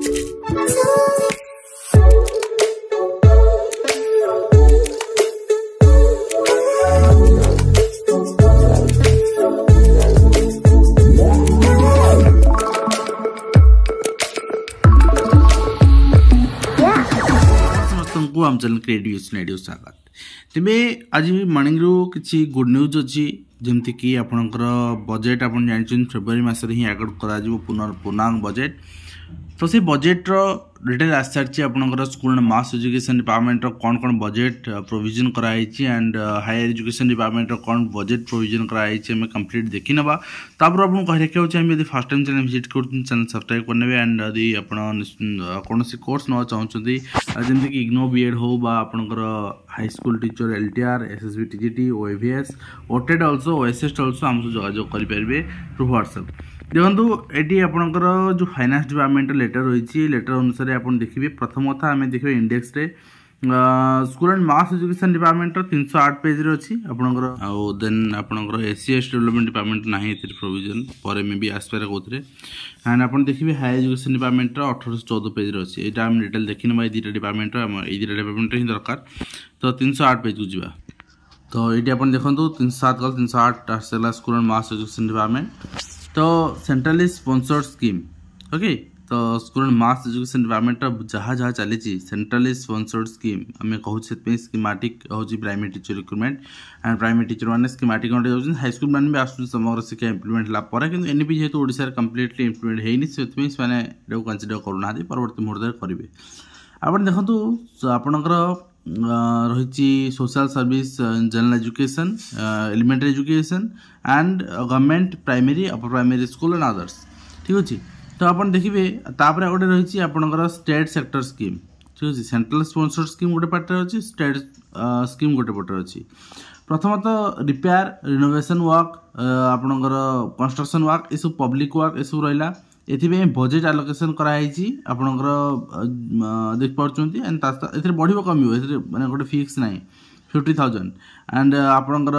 आम channel creative studio स्वागत। तेबे आज मॉर्निंग रू किसी गुड न्यूज अच्छी जमती कि आपणकर बजेट आप जानते फेब्रुआरी मसरे ही आगड़ करा पूर्णांग बजेट। तो से बजेट रो डिटेल आस सारी आपणकर स्कूल मास एजुकेशन डिपार्टमेंट रो कौन कौन बजेट प्रोविजन कराई एंड हायर एजुकेशन डिपार्टमेंट रो कौन बजेट प्रोविजन कराई हमें कंप्लीट देखी नवा। तापर आपको कह रखा चाहिए यदि फर्स्ट टाइम चैनल विजिट कर चैनल सब्सक्राइब करने एंड यदि आप कौन कोर्स ना चाहते जमीक इग्नो बीएड हो आपणकर high school teacher LTR SSB TGT OAVS ओटेड ऑल्सो ओएसएस ऑल्सो आमको जोगाजोग करेंगे थ्रू व्हाट्सएप। देखो ये आपंकर जो फाइनेंस डिपार्टमेंट लेटर रही लेटर अनुसार आप देखिए प्रथम कथा आम देखिए इंडेक्स रे school and mass education department 308 page रे अच्छी आपंकर देन आपंकर एससीएस डेवलपमेंट डिपार्टमेंट ना प्रोविजन पर मे भी आसपार कौन एंड आप देखिए हायर एजुकेशन डिपार्टमेंट 1814 पेज रे अच्छी यहाँ आम डिटेल देखी ना दुटा डिपार्टमेंट डिपार्टमेंट ही दरकार। तो 308 पेज को जावा। तो ये आप देखो 307 कल 308 आसला school and mass education department. तो सेंट्रली स्पॉन्सर्ड स्कीम ओके। तो school and mass education department जहाँ जहाँ चली सेंट्रली स्पॉन्सर्ड स्कीम आम कहूँ स्कीमेटिक हूँ primary teacher recruitment and primary teacher मैंने स्कीमेटिक हाई स्कूल मैंने भी आस समग्र शिक्षा इम्प्लीमेंट लापर कि एनपी जेहतु ओडिशा कंप्लीटली इम्प्लीमेंट होनी से कनसीडर करूना परवर्ती मुहूर्त करेंगे। आप देखो आपणकर रही social service general education elementary education and government primary upper primary school and others ठीक अच्छे। तो आप देखिए तापर गोटे रही आपणकर स्टेट सेक्टर स्कीम ठीक अच्छे। सेंट्रल स्पॉन्सर्ड स्कीम गोटे पार्टे अच्छी स्टेट स्कीम गोटे पटे अच्छी। प्रथमतः रिपेयर रिनोवेशन वर्क आपणकर कंस्ट्रक्शन वर्क ये सब पब्लिक वर्क ये सब रहा ये बजेट आलोकेशन कराई आपणकर देखिपुंट एंड बढ़ कम मैंने गोटे फिक्स ना 50,000 एंड आपणकर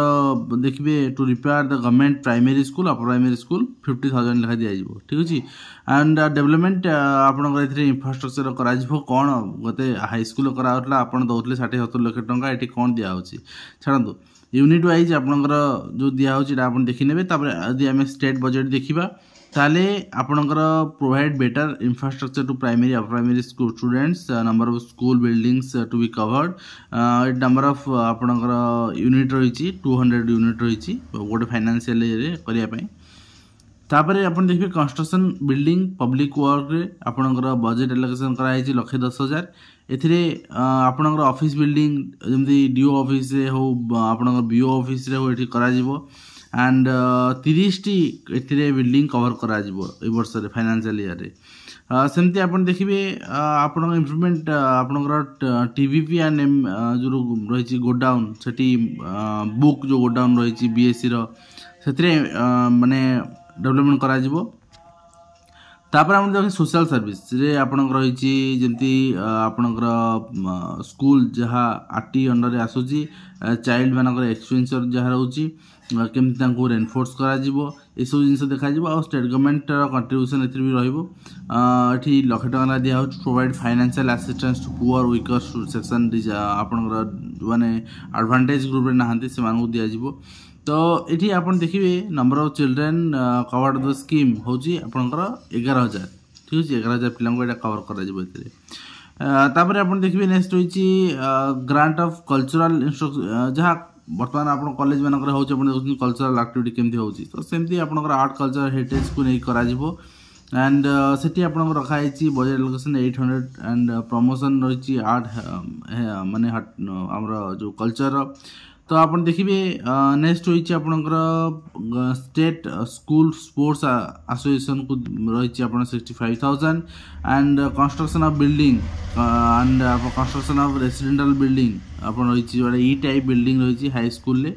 देखिए to repair the government primary school upper primary school 50,000 लेखा दिज्व ठीक अच्छे। एंड डेवलपमेंट आपंकर इंफ्रास्ट्रक्चर करा कौन गोटे हाई स्कूल कराला आप दौले 60-70 लाख टंका ये कौन दिखाई छाड़ू यूनिट वाइज आपंकर जो दिखाई आप देखी ने। यदि आम स्टेट बजेट देखा ताले आपणकर provide better infrastructure to primary upper primary school students number of school buildings to be covered number of आपणकर यूनिट रही 200 यूनिट रही गोटे फाइनेंशियल करने। तापर आप देखिए कंस्ट्रक्शन बिल्डिंग पब्लिक वर्क रे आपणकर बजेट एलोकेशन कराई 1,10,000 एथिरे आपणकर ऑफिस बिल्डिंग जमती डीओ ऑफिस रे हो आपणकर बीओ ऑफिस रे हो एठी करा जिवो एंड 30 टी एथिरे बिल्डिंग कवर करा वर्ष फाइनेंशियल ईयर रे। सेमती आप देखिए आपण इम्प्रूवमेंट आपणकर टीवीपी एंड जो रही गोडाउन से बुक जो गोडाउन रही बीएससी रे माने डेवलपमेंट करा जिवो। तापर हम देखिए सोशल सर्विस रे आपणकर रही जमती आपणकर स्कूल जहाँ आरटी अंडर रे आसुची चाइल्ड मानकर एक्सपेंचर जहाँ रोची केमती रेनफोर्स करा ये सब जिन देखा और स्टेट गवर्नमेंट कंट्रीब्यूशन ए भी रही 1,00,000 टका दिया provide financial assistance to poor weaker section आपणकर माने एडवांटेज ग्रुप रे नहांती से मानू दिया जिवो। तो ये आप देखिए number of children covered the scheme हूँ आपणकर 11,000 ठीक अच्छे 11,000 पिला को कवर कर। आप देखिए नेक्स्ट रही ग्रांट ऑफ कल्चरल इंस्ट्रक्शन जहाँ बर्तमान आप कॉलेज मानक हो कल्चरल एक्टिविटी केमती हो तो सेमती आपणकर आर्ट कल्चर हेरिटेज को नहीं करा एंड से आप रखाई बजेट एलोकेशन 800 एंड प्रमोशन रही आर्ट माने आमर जो कल्चर। तो आप देखिए नेक्स्ट रही आपणकर स्टेट स्कूल स्पोर्ट्स एसोसिएशन को रही आप 65,000 and construction of building and construction of residential building आप रही ई टाइप बिल्डिंग रही हाई स्कूल रे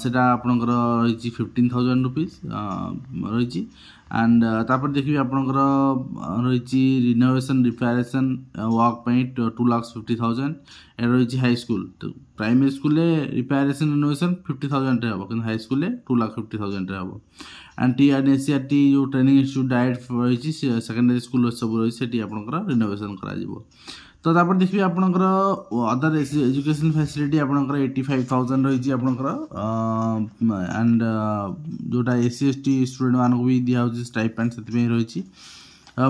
सेटा आपणकर रही 15,000 रुपीज रही एंड तापर देखिए आपनकर रही रिनोवेशन रिपेयरेशन वर्क 2,50,000 ए रही हाई स्कूल तो प्राइमरी स्कूल रिपेयरेशन रिनोवेशन 50,000 हम कि हाई स्कूल 2,50,000 हम एंड TNSCRT जो ट्रेनिंग इंस्टीट्यूट डायरेक्ट रही सेकेंडरी स्कूल सब रही आपंकर रिनोवेशन कर तो तापर देखिए आपंकर अदर एजुकेशन फैसिलिटी आपंकर 85,000 रही एंड जोटा SC ST स्टूडेंट मानक भी दिया स्टाइपेंड से रही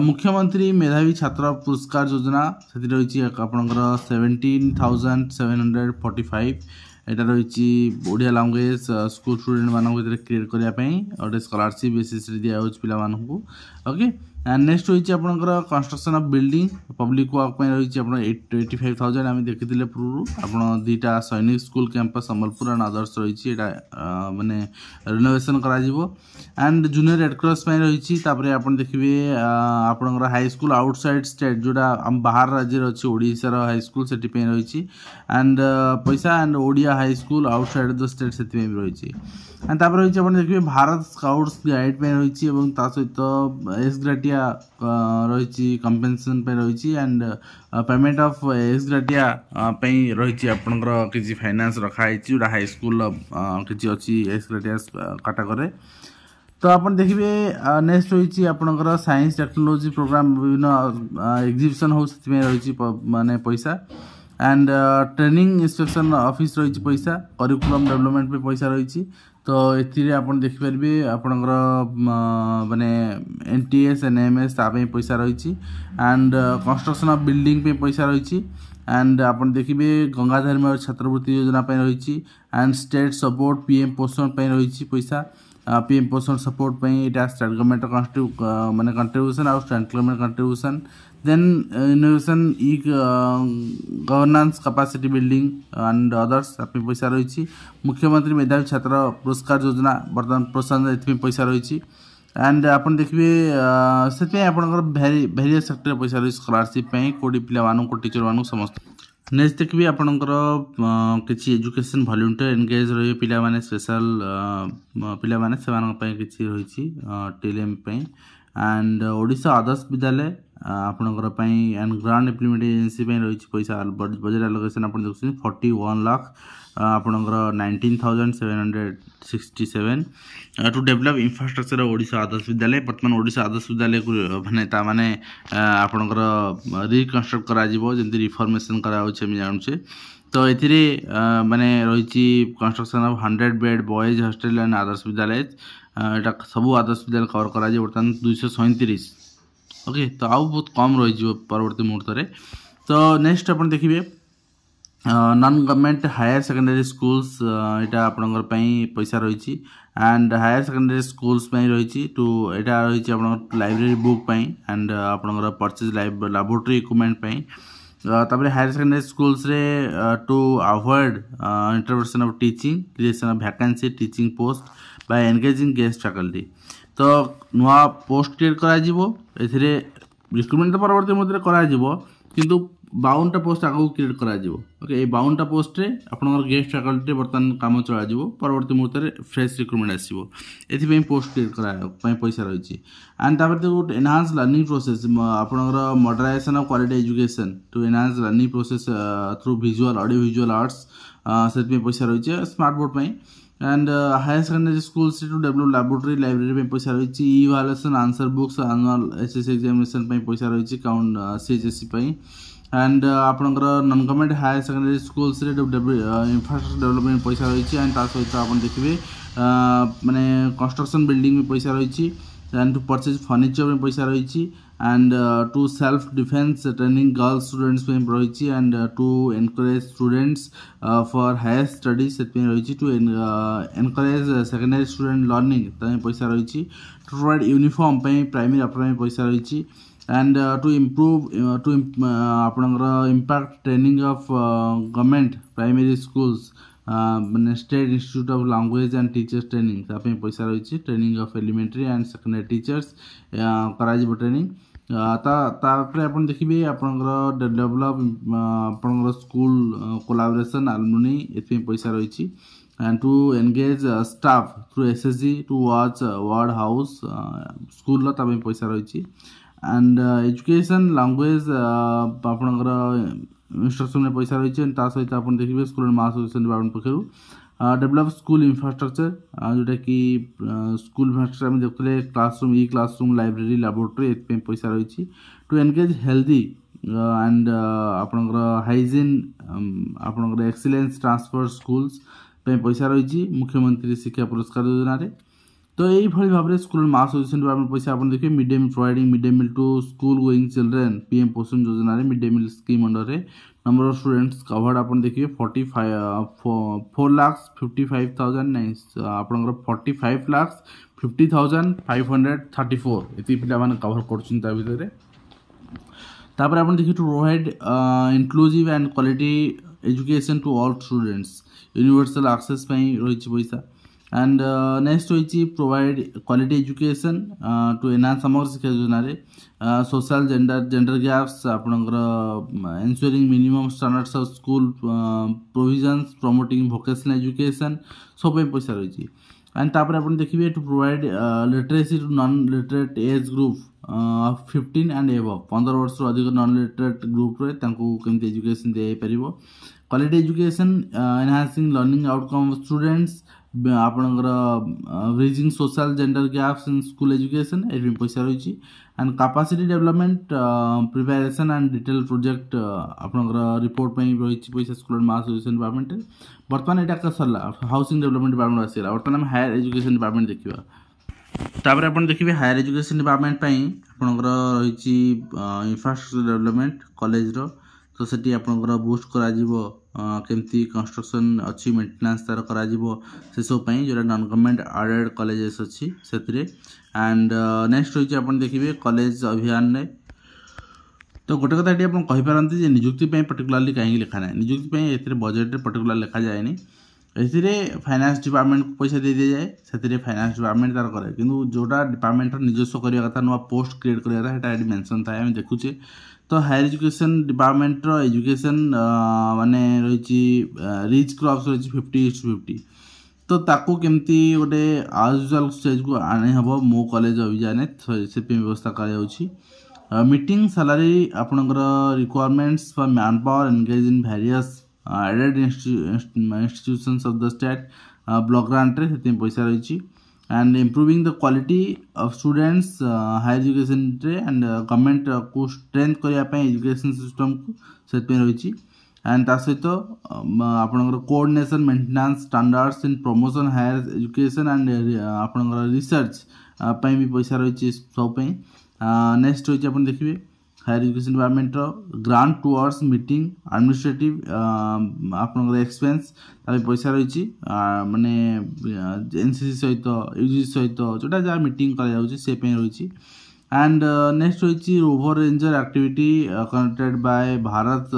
मुख्यमंत्री मेधावी छात्र पुरस्कार योजना से रही आपंकर 17,745 यहाँ रही ओडिया लैंग्वेज स्कूल स्टूडेंट मानक क्रिएट करने गोटे स्कॉलरशिप बेसिस दिया पिला ओके एंड नेक्स्ट रही आपंकर construction of building public work रही 85,000 आम देखी पूर्व आप दुईटा सैनिक school campus Sambalpur and others रही माने renovation and junior red cross रही आप देखिए आपंकर हाई स्कूल आउटसाइड स्टेट जोटा आम बाहर राज्य अच्छी ओडिशार हाई स्कूल से रही एंड पैसा and Odia high school outside the state से रही एंड तापर रही आप देखिए भारत स्काउट्स गाइड रही सहित एस ग्राटिया रही कंपेनसेशन रही एंड पेमेंट ऑफ एस ग्राटिया रही आपंकर किसी फाइनेंस रखाई जोटा हाई स्कूल किसी अच्छी एस ग्राटिया काटागोरी तो आप देखिए नेक्स्ट रही आपंकर साइंस टेक्नोलॉजी प्रोग्राम विभिन्न एग्जिबिशन हो रही माने पैसा एंड ट्रेनिंग इंस्पेक्शन ऑफिस रही पैसा करिकुलम डेवलपमेंट पे पैसा रही तो ये आप देखिपारे आपंकर माने NTS NMS पैसा रही एंड कंस्ट्रक्शन ऑफ बिल्डिंग पे पैसा रही एंड आप देखिए गंगाधर मेहर छात्रवृत्ति योजना रही एंड स्टेट सपोर्ट PM पोषण रही पैसा PM पोषण सपोर्ट यहाँ स्टेट गवर्नमेंट माने कंट्रीब्यूशन और central government contribution then innovation governance capacity building and others पैसा रही मुख्यमंत्री मेधावी छात्र पुरस्कार योजना बर्तमान प्रोत्साहन पैसा रही एंड आप देखिए से आपंकर भेरियस सेक्टर पैसा रही स्कॉलरशिप कोडी पिला टीचर मानू समस्त नेक्स्ट देखिए आपंकर किसी एजुकेशन वॉलंटियर एंगेज रही पिला माने स्पेशल पिला माने से किसी रही TLM एंड ओडिशा आदर्श विद्यालय आपंकर एंड ग्रांट इम्प्लीमेंट एजेंसी रही पैसा बजेट एलोकेशन आप देखते 41 लाख आपंकर 19,767 to develop infrastructure Odisha Adarsh Vidyalaya बर्तमान ओडिशा आदर्श विद्यालय को माने आपंकर रिकनस्ट्रक्ट करमती रिफॉर्मेशन कराऊे जानूचे तो ये माने रही construction of 100 bed boys hostel and Adarsha Vidyalaya यहाँ सब आदर्श विद्यालय कवर कर बर्तमान 237 ओके तो आउ बहुत कम रही परवर्ती मुहूर्त में तो नेक्स्ट आप देखिए non government higher secondary schools यहाँ आपंकर पैसा रही एंड हायर सेकेंडरी स्कूल्स रही टू यहाँ रही आप लाइब्रेरी बुक एंड आपंकर परचेज लैबोरेटरी इक्विपमेंट तापर हायर सेकेंडरी स्कूल्स रे to avoid interruption of teaching creation of vacancy teaching post by engaging guest faculty तो नुआ पोस्ट क्रिएट करा रिक्रुटमेंट तो परवर्ती मध्य किंतु 52टा पोस्ट आगे क्रिएट करा ओके ये 52टा पोस्ट रे आपनकर गेस्ट फैकल्टी बर्तमान काम चला परवर्ती मुहूर्त में फ्रेश रिक्रुटमेंट आसो ये पोस्ट क्रिएट करा पैसा रही एंड तापर गोटे एनहांस लर्निंग प्रोसेस आपनकर modernization of quality education to enhance learning process through visual audio visual arts से पैसा रही smart board and higher secondary school से टू डेवलप लैबोरेटरी लाइब्रेरी पैसा रही evaluation answer books annual SSC examination पैसा रही count CHSE and आपंकर non government higher secondary schools infrastructure development पैसा रही एंड सहित आप देखिए माने कंस्ट्रक्शन बिल्डिंग में पैसा रही एंड टू परचेज फर्निचर में पैसा रही and to self defence training girls students रही and to encourage students for higher study से रही to encourage secondary student learning पैसा रही to provide uniform primary upper पैसा रही एंड टू इम्प्रूव आपंकर impact training of government primary schools मैंने state institute of language and teachers training पैसा रही training of elementary and secondary teachers करा training आप देखिए आपंकर डेवलप आपंकर स्कूल कोलाबोरेशन आलुमिनी ये पैसा रही and to engage staff through SSG to watch ward house school ता ପାଇଁ पैसा रही and education language आपणकर इंस्ट्रक्शन में पैसा रही ता सहित आप देखिए school and mass education department पक्षर डेवलप स्कूल इंफ्रास्ट्रक्चर जोटा कि स्कूल इंफ्रास्ट्रक्चर आम देखते क्लासरूम ई क्लासरूम लाइब्रेरी लैबोरेटरी ये पैसा रही टू एनगेज हेल्दी एंड आपणकर हाइजीन आपणकर एक्सीलेंस ट्रांसफर स्कूल्स पैसा रही मुख्यमंत्री शिक्षा पुरस्कार योजना रे तो यही भाव में स्कूल मास एजुकेशन डिपार्टमेंट पैसा आप देखिए mid day meal providing mid day meal to school going children PM Poshan योजना mid day meal scheme under रे नंबर ऑफ स्टूडेंट्स कवर्ड आप देखिए 4,55,000 आपंकर 45,50,534 ये पिला मैंने कवर कर तापर आप देखिए to provide inclusive and quality education to all students universal access रही पैसा एंड नेक्स्ट रही provide quality education to enhance Samagra Shiksha योजना सोशल जेंडर गैप्स आपणकर ensuring minimum standards of school provisions promoting vocational education सब पैसा रही एंड तापर आप देखिए to provide literacy to non literate age group 15 and above 15 वर्ष अधिक नॉन लिटरेट ग्रुप रे केमती एजुकेशन दे पारिबो quality education enhancing learning outcome of students आपणकर bridging social gender gaps in school education ये पैसा रही and capacity development preparation and detail project आपणकर रिपोर्ट रही पैसा school and mass education department बर्तमान यहाँ सरला हाउसिंग डेवलपमेंट डिपार्टमेंट आसला बर्तमान आम हायर एजुकेशन डिपार्टमेंट देखा तापर आप देखिए हायर एजुकेशन डिपार्टमेंट आपणकर रही इंफ्रास्ट्रक्चर डेवलपमेंट कॉलेज रो तो सेठी आपणकर बूस्ट करा केमती कंस्ट्रक्शन अच्छी मेंटेनेंस तार करा से सब जो नॉन गवर्नमेंट एडेड कॉलेजेस अच्छी से एंड नेक्स्ट रही आप देखिए कॉलेज अभियान ने तो गोटे कथा ये कहीपारती निजुक्ति पर्टिकुलाली कहीं लिखा ना निजुक्ति बजेट पर्टिकुलर लिखा जाए फाइनेंस डिपार्टमेंट को पैसा दे दी जाए से फाइनेंस डिपार्टमेंट तार करे कि जोटा डिपार्टमेंट निजस्व करवा कथा नुआ पोस्ट क्रिएट करवा ये मेंशन थाए देखुचे तो हायर एजुकेशन डिपार्टमेंट एजुकेशन माने रही रिच क्रॉप्स रही 50:50 तो ताकू केमती गोटे आजुआल स्टेज को आने हम मो कॉलेज अभियान से व्यवस्था कर मीटिंग सैलरी आपणकर requirements for manpower engage in various aided institutions of the state block grant रे से पैसा रही and improving the quality of students higher education and government को स्ट्रेंथ करने एजुकेशन सिस्टम को से रही एंड ता सहित आपणकर coordination maintenance standards in promotion higher education and आपणकर रिसर्च भी पैसा रही सब नेक्स्ट रही आप देखिए higher education department grant towards meeting administrative आपणकर एक्सपेंस पैसा रही माने एनसीसी सहित यूजीसी सहित जोटा जहाँ मीटिंग से रही एंड नेक्स्ट रही rover ranger activity conducted bye Bharat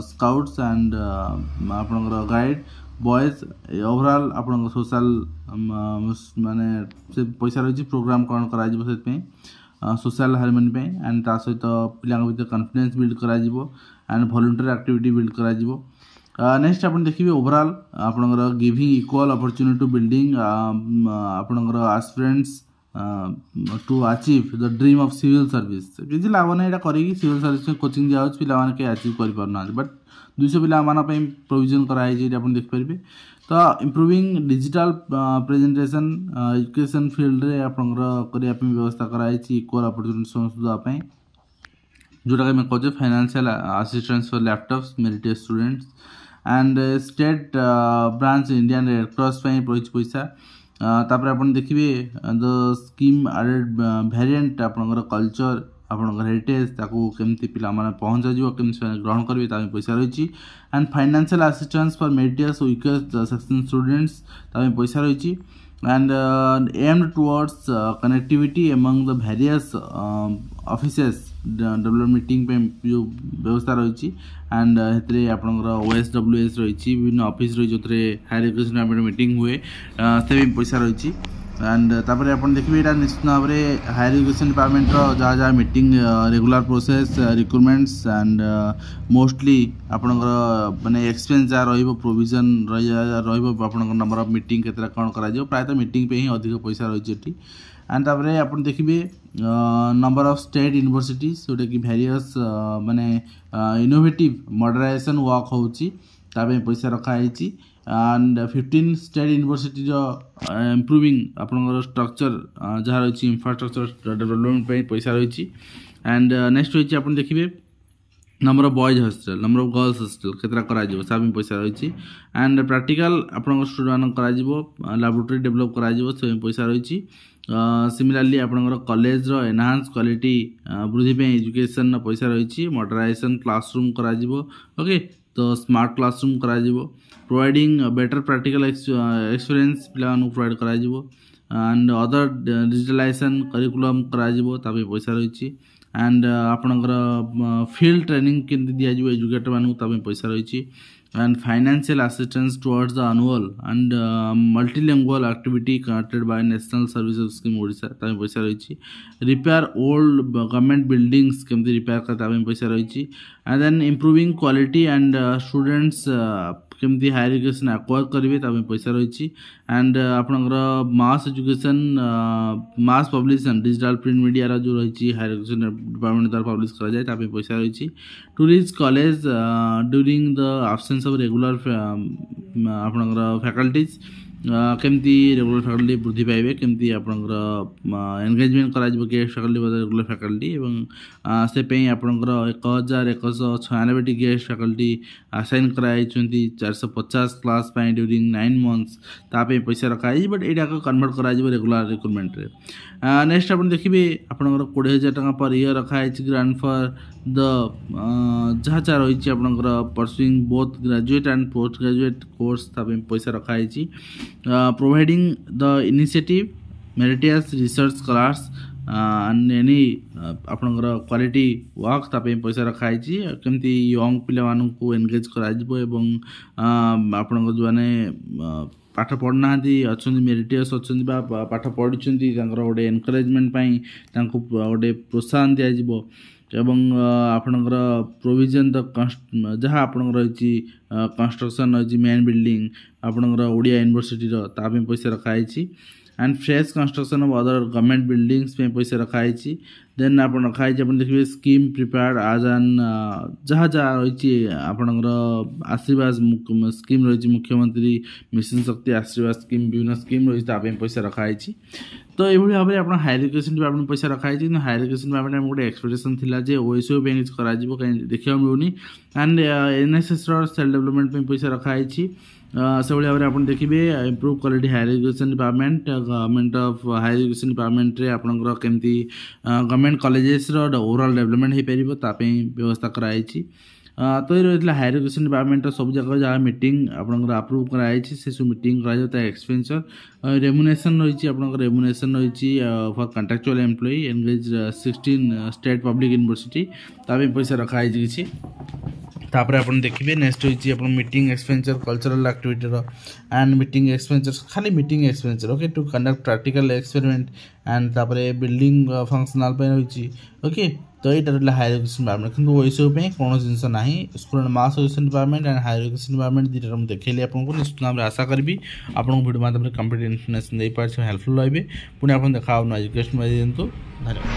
scouts and आपणकर गाइड बॉयज ओवरऑल आपणकर सोशल माने से पैसा रही प्रोग्राम कौन कर सोशल हार्मोनी पे एंड ता सहित पिला भीतर कॉन्फिडेंस बिल्ड करा एंड वॉलंटियर एक्टिविटी बिल्ड करा नेक्स्ट आप देखिए ओवरऑल आपणकर giving equal opportunity to building आपणकर aspirants to achieve the dream of civil service किसी लाभ ना यहाँ करी सिविल सर्विस कोचिंग दिया पिला के अचीव कर बट 200 पिला प्रोविजन कराई आप देखिपारे तो improving digital presentation education field रे आपंकर व्यवस्था कराई इक्वल अपॉर्चुनिटी समझापी जोटा कि कहे financial assistance for laptops meritorious students and state branch Indian red cross रही पैसा तापर आप देखिए द स्कीम एडेड वेरिएंट आपंकर कल्चर आपंकर हेरिटेज ताकू केमती पिला माने पहुँचा केमती ग्रहण करेंगे पैसा रही and financial assistance for meritorious weakest section students पैसा रही and aimed towards connectivity among the various offices development meeting पे जो व्यवस्था रही एंड से आपंकर OSWS रही विभिन्न ऑफिस रही जो हायर एजुकेशन मीटिंग हुए से भी पैसा रही एंड तापर आप देखिए यहाँ निश्चित भाव में हायर एजुकेशन डिपार्टमेंट जहाँ जहाँ meeting regular process recruitments and mostly आपणकर माने एक्सपेंस जहाँ प्रोविजन रही नंबर ऑफ मीटिंग के कौन कर प्रायतः मीटिंग पे ही अधिक पैसा रही एंड तापर आप देखिए नंबर ऑफ स्टेट यूनिवर्सिटीज जोटा कि वेरियस माने इनोवेटिव मॉडर्नाइजेशन वर्क होची ताबे पैसा रखाई एंड 15 स्टेट यूनिवर्सिटी इम्प्रूविंग आपनकर स्ट्रक्चर जहाँ रही इंफ्रास्ट्रक्चर डेवलपमेंट पे पैसा रही एंड नेक्स्ट रही आप देखिए number of boys hostel number of girls hostel केतरा करा सब पैसा रही एंड प्रैक्टिकल आपन स्टूडेंट करा लैबोरेटरी डेवलप करा से पैसा रही सिमिलरली आपनकर कॉलेज रो एनहांस क्वालिटी वृद्धि पे एजुकेशन पैसा रही मॉडर्नाइजेशन क्लासरूम करा ओके तो स्मार्ट क्लासरूम करा प्रोवाइडिंग बेटर प्रैक्टिकल एक्सपीरियंस पिला प्रोवाइड करा एंड अदर डिजिटलाइजेशन करिकुलम करा पैसा रही एंड आपनकर फील्ड ट्रेनिंग केमती दिया एजुकेटर मानू पैसा रही and financial assistance towards the annual and multilingual activity conducted by national services scheme Odisha पैसा रही रिपेयर ओल्ड गवर्नमेंट बिल्डिंग्स केमती रिपेयर कर पैसा रही and then improving quality and students केमती हायर एजुकेशन एक्वायर करेंगे पैसा रही एंड आपनकर mass education mass publication digital print media जो रही हायर एजुकेशन डिपार्टमेंट द्वारा पब्लिश कराए पैसा रही to reach college during the absence of regular आपनकर फैकल्टीज केमती रेगुलर फैकल्टी वृद्धि पाइबे केमती आपनकर एंगेजमेंट करा गेस्ट फैकल्टी रेगुलर फैकल्टी एवं से पे आपनकर 1196 गेस्ट फैकल्टी असाइन कराई 450 क्लास पाई ड्यूरिंग 9 मंथ्स तापे पैसा रखाई बट यहाँ कन्वर्ट करा रेगुलर रिक्रुटमेंट रे नेक्स्ट आप देखिए आपनकर 20,000 टका पर ईयर रखाई ग्रांट फॉर द जहाँ जहाँ रही आपनकर pursuing both graduate and post graduate course पैसा रखाई providing the initiative meritorious research scholars and any आपनकर क्वालिटी वर्क पैसा रखाई केमती यंग पिला को एनगेज करा आपनकर जो माने पाठ पढ़ना अच्छा मेरिटियस अच्छा पाठ पढ़ी गोटे एनकरेजमेंट गोटे प्रोत्साहन दिज्व एवं आपनकर प्रोविजन द जहाँ आपन रही कंस्ट्रक्शन रही मेन बिल्डिंग आपनकर ओडिया यूनिवर्सिटी पैसा रखाई and fresh construction of other government buildings पे पैसा रखाई देन आप रखाई देखिए स्कीम प्रिपेयर्ड आज एन जहाँ जहाँ रही आपनकर आशीर्वाद स्कीम रही मुख्यमंत्री मिशन शक्ति आशीर्वाद स्कीम विभिन्न स्कीम रही पैसा रखाई तो ये भाव में आप हायर एजुकेशन डिपार्टमेंट पैसा रखाई हायर एजुकेशन डिपार्टमेंट गोटे एक्सपेक्टेशन था जे ओएसओ पे करा कहीं देखा मिलूनी एंड एनएसएस सेल्फ डेवलपमेंट पैसा रखाई से भाई भाव में देखिए improve quality higher education department government of higher education department रे आपनकर केमती गवर्नमेंट कॉलेजेस रो ओवरऑल डेवलपमेंट हो पारिबो तापे व्यवस्था कराई तो ये रही हायर एजुकेशन डिपार्टमेंट सब जगह जहाँ मीटिंग आपनकर अप्रूव कराई से सब मीटिंग करा एक्सपेंचर रेमुनेशन रही आपनकर रेमुनेशन रही for contractual employee engage 16 state public university तापे पैसा रखाई किसी तापर आप देखिए नेक्स्ट होची अपन meeting expenditure cultural activity and meeting expenditure खाली meeting expenditure okay to conduct practical experiment and तापर बिल्डिंग फंक्शनल पे होची ओके तो ये रहा हायर एजुकेशन डिपार्टमेंट किंतु वैसे कौन जिनस ना student mass education department and higher education department दुटा मुझे देखिए आपको निश्चित भाव में आशा करी आपको वीडियो माध्यम कंप्लीट इन्फॉर्मेशन दे पारे हेल्पफुल रही पुणी आप देखा एजुकेशन दिंतु धन्यवाद।